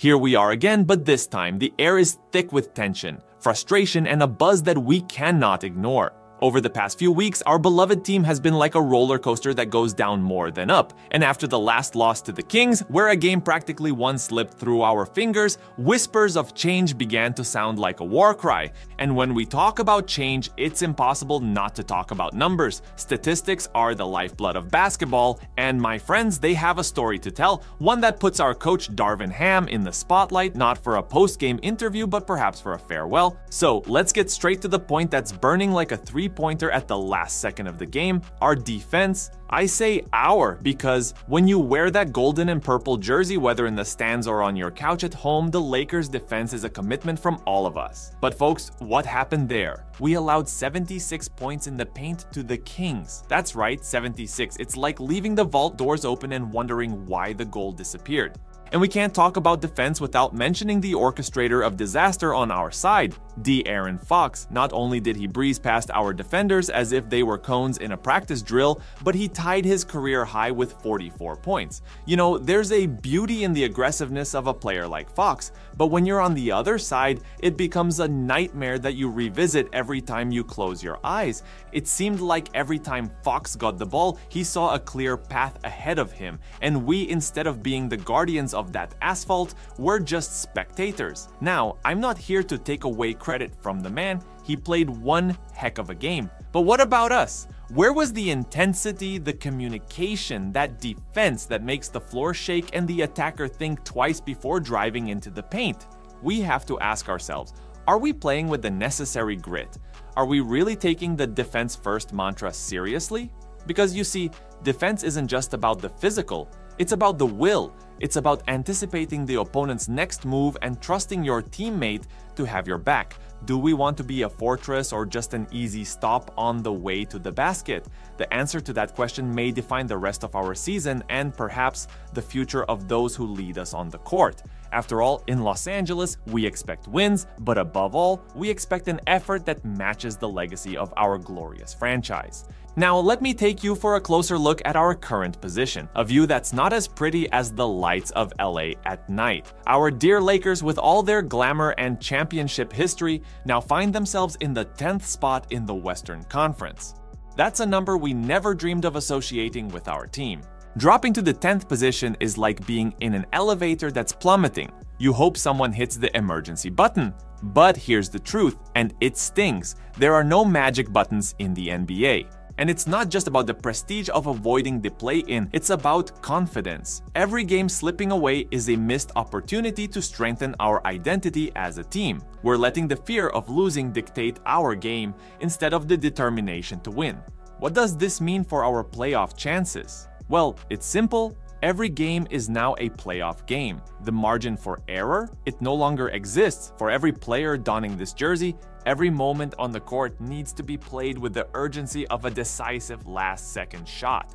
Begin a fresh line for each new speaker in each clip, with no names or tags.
Here we are again, but this time the air is thick with tension, frustration, and a buzz that we cannot ignore. Over the past few weeks, our beloved team has been like a roller coaster that goes down more than up. And after the last loss to the Kings, where a game practically once slipped through our fingers, whispers of change began to sound like a war cry. And when we talk about change, it's impossible not to talk about numbers. Statistics are the lifeblood of basketball, and my friends, they have a story to tell, one that puts our coach Darvin Ham in the spotlight, not for a post-game interview, but perhaps for a farewell. So let's get straight to the point that's burning like a three-pointer at the last second of the game, our defense. I say our because when you wear that golden and purple jersey, whether in the stands or on your couch at home, the Lakers' defense is a commitment from all of us. But folks, what happened there? We allowed 76 points in the paint to the Kings. That's right, 76. It's like leaving the vault doors open and wondering why the goal disappeared. And we can't talk about defense without mentioning the orchestrator of disaster on our side, De'Aaron Fox. Not only did he breeze past our defenders as if they were cones in a practice drill, but he tied his career high with 44 points. You know, there's a beauty in the aggressiveness of a player like Fox, but when you're on the other side, it becomes a nightmare that you revisit every time you close your eyes. It seemed like every time Fox got the ball, he saw a clear path ahead of him, and we, instead of being the guardians of that asphalt, we're just spectators. Now, I'm not here to take away credit from the man. He played one heck of a game. But what about us? Where was the intensity, the communication, that defense that makes the floor shake and the attacker think twice before driving into the paint? We have to ask ourselves, are we playing with the necessary grit? Are we really taking the defense first mantra seriously? Because you see, defense isn't just about the physical, it's about the will. It's about anticipating the opponent's next move and trusting your teammate to have your back. Do we want to be a fortress or just an easy stop on the way to the basket? The answer to that question may define the rest of our season and perhaps the future of those who lead us on the court. After all, in Los Angeles, we expect wins, but above all, we expect an effort that matches the legacy of our glorious franchise. Now, let me take you for a closer look at our current position, a view that's not as pretty as the lights of LA at night. Our dear Lakers, with all their glamour and championship history, now find themselves in the 10th spot in the Western Conference. That's a number we never dreamed of associating with our team. Dropping to the 10th position is like being in an elevator that's plummeting. You hope someone hits the emergency button. But here's the truth, and it stings. There are no magic buttons in the NBA. And it's not just about the prestige of avoiding the play-in, it's about confidence. Every game slipping away is a missed opportunity to strengthen our identity as a team. We're letting the fear of losing dictate our game instead of the determination to win. What does this mean for our playoff chances? Well, it's simple. Every game is now a playoff game. The margin for error, it no longer exists. For every player donning this jersey, every moment on the court needs to be played with the urgency of a decisive last-second shot.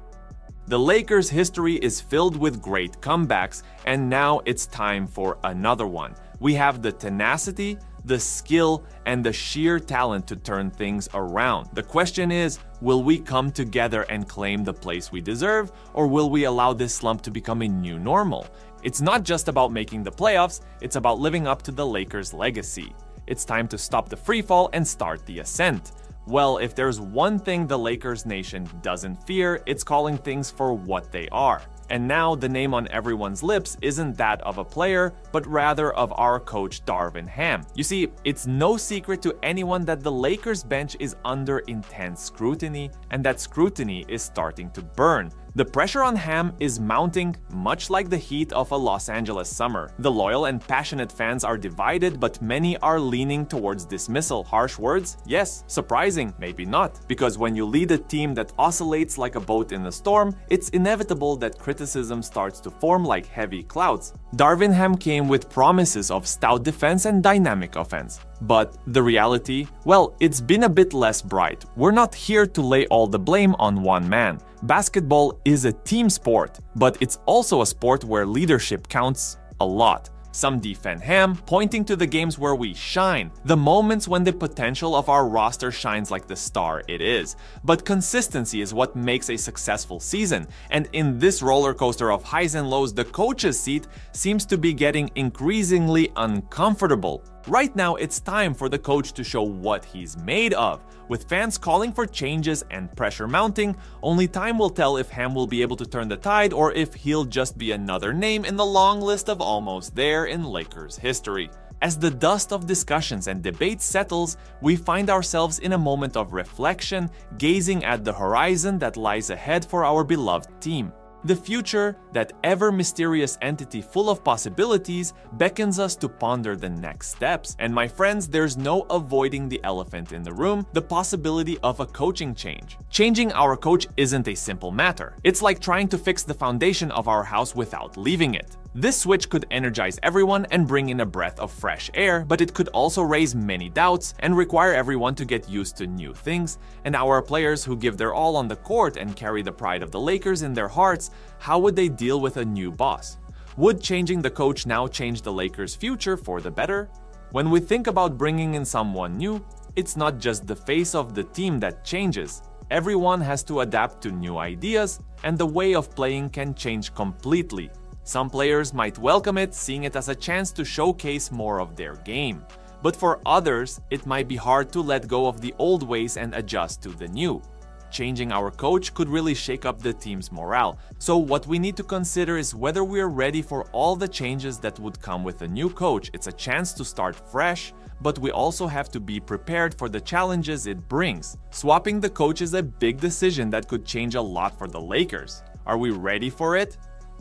The Lakers' history is filled with great comebacks, and now it's time for another one. We have the tenacity, the skill, and the sheer talent to turn things around. The question is, will we come together and claim the place we deserve, or will we allow this slump to become a new normal? It's not just about making the playoffs, it's about living up to the Lakers' legacy. It's time to stop the freefall and start the ascent. Well, if there's one thing the Lakers nation doesn't fear, it's calling things for what they are. And now the name on everyone's lips isn't that of a player, but rather of our coach Darvin Ham. You see, it's no secret to anyone that the Lakers bench is under intense scrutiny, and that scrutiny is starting to burn. The pressure on Ham is mounting, much like the heat of a Los Angeles summer. The loyal and passionate fans are divided, but many are leaning towards dismissal. Harsh words? Yes. Surprising? Maybe not. Because when you lead a team that oscillates like a boat in a storm, it's inevitable that criticism starts to form like heavy clouds. Darvin Ham came with promises of stout defense and dynamic offense. But the reality? Well, it's been a bit less bright. We're not here to lay all the blame on one man. Basketball is a team sport, but it's also a sport where leadership counts a lot. Some defend Ham, pointing to the games where we shine, the moments when the potential of our roster shines like the star it is. But consistency is what makes a successful season, and in this roller coaster of highs and lows, the coach's seat seems to be getting increasingly uncomfortable. Right now, it's time for the coach to show what he's made of. With fans calling for changes and pressure mounting, only time will tell if Ham will be able to turn the tide or if he'll just be another name in the long list of almost there in Lakers history. As the dust of discussions and debates settles, we find ourselves in a moment of reflection, gazing at the horizon that lies ahead for our beloved team. The future, that ever-mysterious entity full of possibilities, beckons us to ponder the next steps. And my friends, there's no avoiding the elephant in the room, the possibility of a coaching change. Changing our coach isn't a simple matter. It's like trying to fix the foundation of our house without leaving it. This switch could energize everyone and bring in a breath of fresh air, but it could also raise many doubts and require everyone to get used to new things. And our players who give their all on the court and carry the pride of the Lakers in their hearts, how would they deal with a new boss? Would changing the coach now change the Lakers' future for the better? When we think about bringing in someone new, it's not just the face of the team that changes. Everyone has to adapt to new ideas, and the way of playing can change completely. Some players might welcome it, seeing it as a chance to showcase more of their game. But for others, it might be hard to let go of the old ways and adjust to the new. Changing our coach could really shake up the team's morale. So what we need to consider is whether we're ready for all the changes that would come with a new coach. It's a chance to start fresh, but we also have to be prepared for the challenges it brings. Swapping the coach is a big decision that could change a lot for the Lakers. Are we ready for it?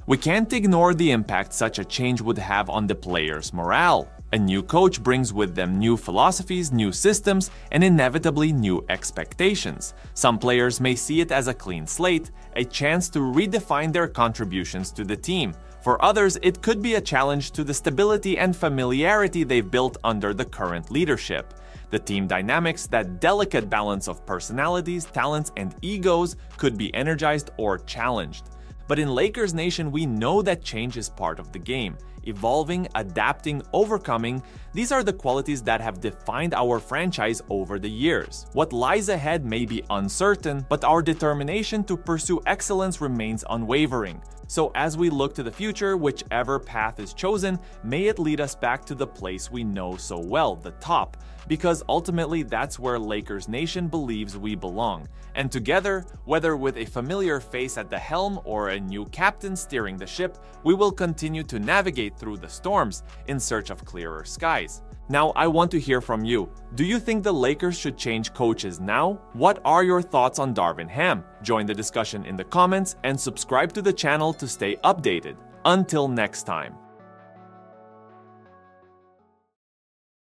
We can't ignore the impact such a change would have on the players' morale. A new coach brings with them new philosophies, new systems, and inevitably new expectations. Some players may see it as a clean slate, a chance to redefine their contributions to the team. For others, it could be a challenge to the stability and familiarity they've built under the current leadership. The team dynamics, that delicate balance of personalities, talents, and egos, could be energized or challenged. But in Lakers Nation, we know that change is part of the game. Evolving, adapting, overcoming, these are the qualities that have defined our franchise over the years. What lies ahead may be uncertain, but our determination to pursue excellence remains unwavering. So as we look to the future, whichever path is chosen, may it lead us back to the place we know so well, the top. Because ultimately that's where Lakers Nation believes we belong. And together, whether with a familiar face at the helm or a new captain steering the ship, we will continue to navigate through the storms in search of clearer skies. Now, I want to hear from you. Do you think the Lakers should change coaches now? What are your thoughts on Darvin Ham? Join the discussion in the comments and subscribe to the channel to stay updated. Until next time.